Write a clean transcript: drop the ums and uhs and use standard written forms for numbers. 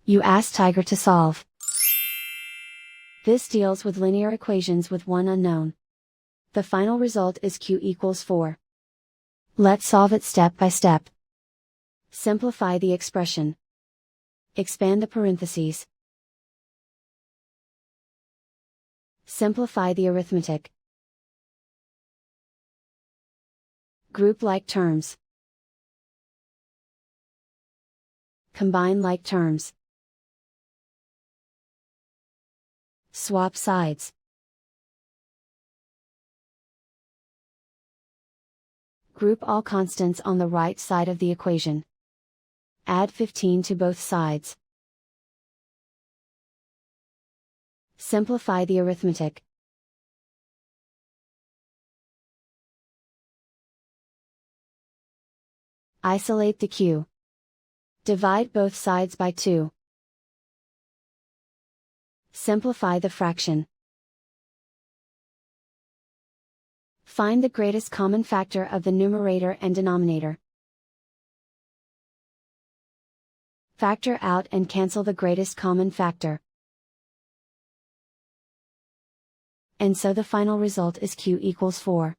You ask Tiger to solve. This deals with linear equations with one unknown. The final result is q equals 4. Let's solve it step by step. Simplify the expression. Expand the parentheses. Simplify the arithmetic. Group like terms. Combine like terms. Swap sides. Group all constants on the right side of the equation. Add 15 to both sides. Simplify the arithmetic. Isolate the q. Divide both sides by 2. Simplify the fraction. Find the greatest common factor of the numerator and denominator. Factor out and cancel the greatest common factor. And so the final result is q equals 4.